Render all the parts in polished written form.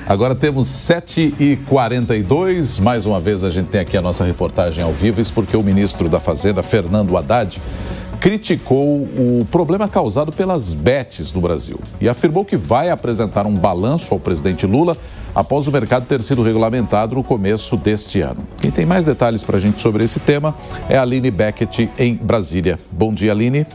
Agora temos 7h42, mais uma vez a gente tem aqui a nossa reportagem ao vivo, isso porque o ministro da Fazenda, Fernando Haddad, criticou o problema causado pelas bets no Brasil e afirmou que vai apresentar um balanço ao presidente Lula após o mercado ter sido regulamentado no começo deste ano. Quem tem mais detalhes para a gente sobre esse tema é a Aline Beckett, em Brasília. Bom dia, Aline.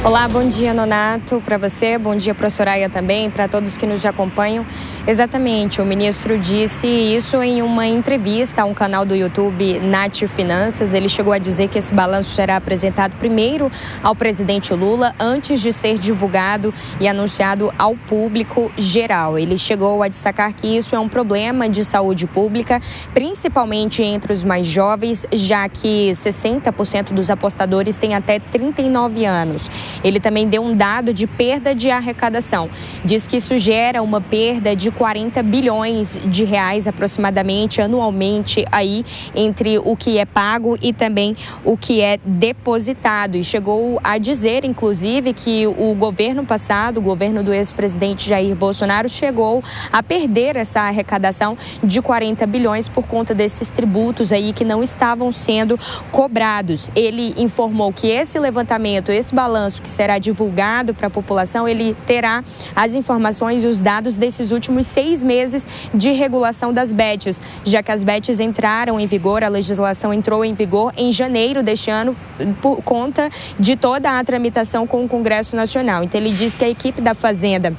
Olá, bom dia, Nonato, para você, bom dia para a Soraya também, para todos que nos acompanham. Exatamente, o ministro disse isso em uma entrevista a um canal do YouTube, Nath Finanças. Ele chegou a dizer que esse balanço será apresentado primeiro ao presidente Lula, antes de ser divulgado e anunciado ao público geral. Ele chegou a destacar que isso é um problema de saúde pública, principalmente entre os mais jovens, já que 60% dos apostadores têm até 39 anos. Ele também deu um dado de perda de arrecadação. Diz que isso gera uma perda de 40 bilhões de reais aproximadamente anualmente aí entre o que é pago e também o que é depositado. E chegou a dizer, inclusive, que o governo passado, o governo do ex-presidente Jair Bolsonaro, chegou a perder essa arrecadação de 40 bilhões por conta desses tributos aí que não estavam sendo cobrados. Ele informou que esse levantamento, esse balanço que será divulgado para a população, ele terá as informações e os dados desses últimos 6 meses de regulação das bets, já que as bets entraram em vigor, a legislação entrou em vigor em janeiro deste ano por conta de toda a tramitação com o Congresso Nacional. Então ele diz que a equipe da Fazenda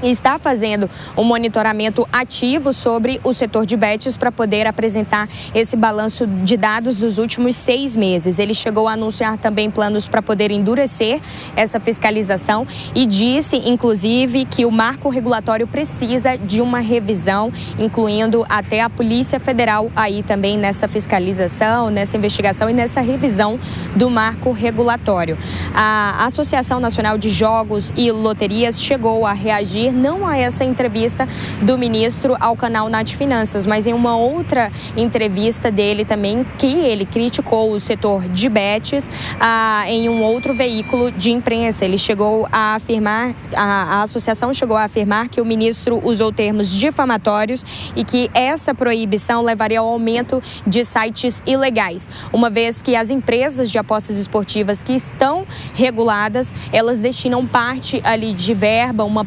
está fazendo um monitoramento ativo sobre o setor de bets para poder apresentar esse balanço de dados dos últimos 6 meses. Ele chegou a anunciar também planos para poder endurecer essa fiscalização e disse, inclusive, que o marco regulatório precisa de uma revisão, incluindo até a Polícia Federal aí também nessa fiscalização, nessa investigação e nessa revisão do marco regulatório. A Associação Nacional de Jogos e Loterias chegou a reagir não a essa entrevista do ministro ao canal Nath Finanças, mas em uma outra entrevista dele também, que ele criticou o setor de bets em um outro veículo de imprensa. Ele chegou a afirmar, a associação chegou a afirmar que o ministro usou termos difamatórios e que essa proibição levaria ao aumento de sites ilegais, uma vez que as empresas de apostas esportivas que estão reguladas, elas destinam parte ali de verba, uma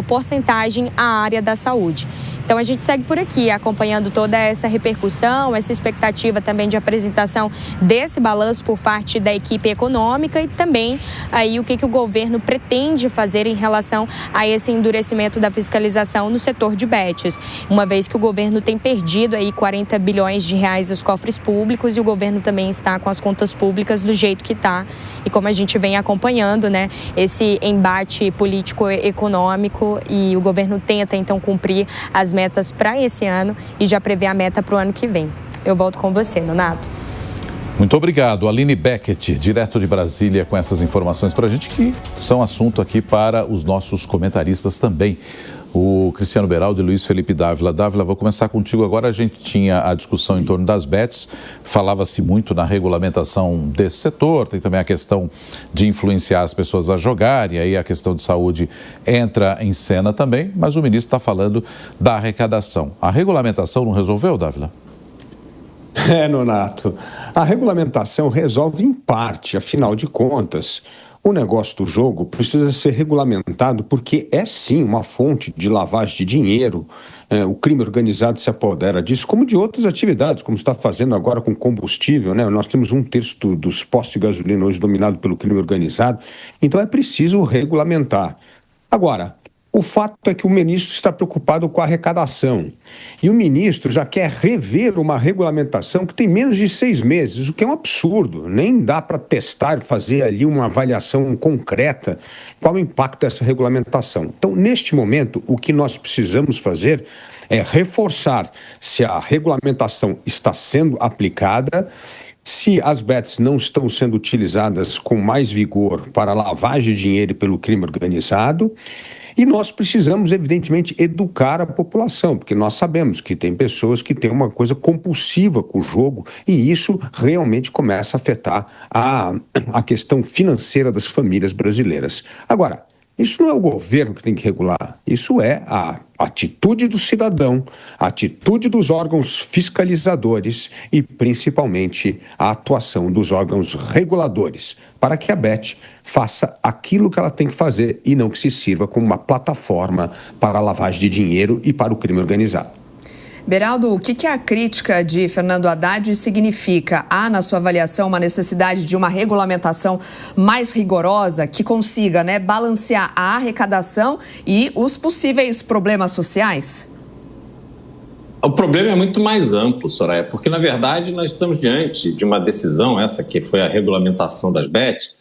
porcentagem à área da saúde. Então a gente segue por aqui acompanhando toda essa repercussão, essa expectativa também de apresentação desse balanço por parte da equipe econômica e também aí o que o governo pretende fazer em relação a esse endurecimento da fiscalização no setor de bets, uma vez que o governo tem perdido aí 40 bilhões de reais dos cofres públicos e o governo também está com as contas públicas do jeito que está. E como a gente vem acompanhando, né, esse embate político-econômico e o governo tenta então cumprir as metas para esse ano e já prevê a meta para o ano que vem. Eu volto com você, Nonato. Muito obrigado. Aline Beckett, direto de Brasília, com essas informações para a gente, que são assunto aqui para os nossos comentaristas também. O Cristiano Beraldo e Luiz Felipe Dávila. Dávila, vou começar contigo agora. A gente tinha a discussão em torno das bets, falava-se muito na regulamentação desse setor, tem também a questão de influenciar as pessoas a jogarem, aí a questão de saúde entra em cena também, mas o ministro está falando da arrecadação. A regulamentação não resolveu, Dávila? Nonato, a regulamentação resolve em parte, afinal de contas. O negócio do jogo precisa ser regulamentado porque é sim uma fonte de lavagem de dinheiro. O crime organizado se apodera disso, como de outras atividades, como está fazendo agora com combustível, né? Nós temos 1/3 dos postos de gasolina hoje dominado pelo crime organizado, então é preciso regulamentar. Agora, o fato é que o ministro está preocupado com a arrecadação e o ministro já quer rever uma regulamentação que tem menos de 6 meses, o que é um absurdo. Nem dá para testar, fazer ali uma avaliação concreta qual o impacto dessa regulamentação. Então, neste momento, o que nós precisamos fazer é reforçar se a regulamentação está sendo aplicada, se as bets não estão sendo utilizadas com mais vigor para lavagem de dinheiro pelo crime organizado. E nós precisamos, evidentemente, educar a população, porque nós sabemos que tem pessoas que têm uma coisa compulsiva com o jogo e isso realmente começa a afetar a questão financeira das famílias brasileiras. Agora, Isso não é o governo que tem que regular, isso é a atitude do cidadão, a atitude dos órgãos fiscalizadores e, principalmente, a atuação dos órgãos reguladores, para que a Bet faça aquilo que ela tem que fazer e não que se sirva como uma plataforma para a lavagem de dinheiro e para o crime organizado. Beraldo, o que a crítica de Fernando Haddad significa? Há, na sua avaliação, uma necessidade de uma regulamentação mais rigorosa que consiga, balancear a arrecadação e os possíveis problemas sociais? O problema é muito mais amplo, Soraya, porque, na verdade, nós estamos diante de uma decisão, essa que foi a regulamentação das Bet,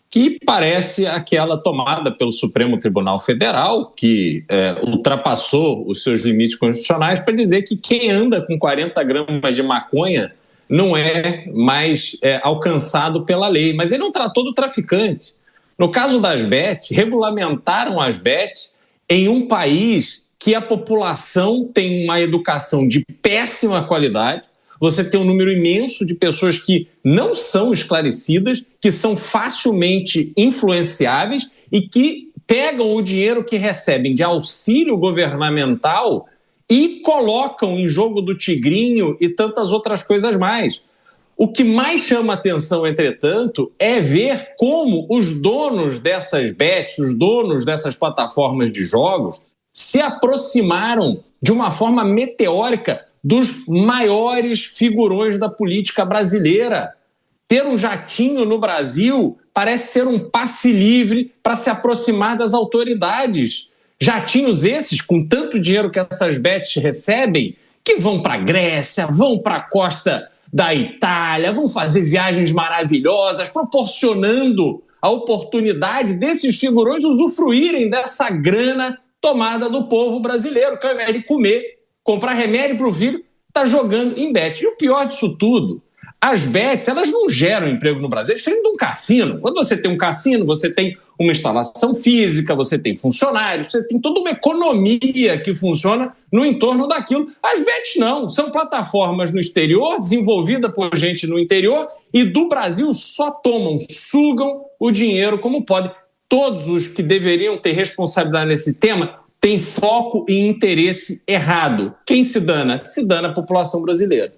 que parece aquela tomada pelo Supremo Tribunal Federal, que ultrapassou os seus limites constitucionais para dizer que quem anda com 40 gramas de maconha não é mais alcançado pela lei. Mas ele não tratou do traficante. No caso das Bet, regulamentaram as Bet em um país que a população tem uma educação de péssima qualidade. Você tem um número imenso de pessoas que não são esclarecidas, que são facilmente influenciáveis e que pegam o dinheiro que recebem de auxílio governamental e colocam em jogo do tigrinho e tantas outras coisas mais. O que mais chama atenção, entretanto, é ver como os donos dessas bets, os donos dessas plataformas de jogos, se aproximaram de uma forma meteórica dos maiores figurões da política brasileira. Ter um jatinho no Brasil parece ser um passe livre para se aproximar das autoridades. Jatinhos esses, com tanto dinheiro que essas bets recebem, que vão para a Grécia, vão para a costa da Itália, vão fazer viagens maravilhosas, proporcionando a oportunidade desses figurões usufruírem dessa grana tomada do povo brasileiro, que ao invés de comer, comprar remédio para o filho, está jogando em bet. E o pior disso tudo, as bets, elas não geram emprego no Brasil, é diferente de um cassino. Quando você tem um cassino, você tem uma instalação física, você tem funcionários, você tem toda uma economia que funciona no entorno daquilo. As bets não, são plataformas no exterior, desenvolvidas por gente no interior, e do Brasil só tomam, sugam o dinheiro como podem. Todos os que deveriam ter responsabilidade nesse tema tem foco e interesse errado. Quem se dana? Se dana a população brasileira.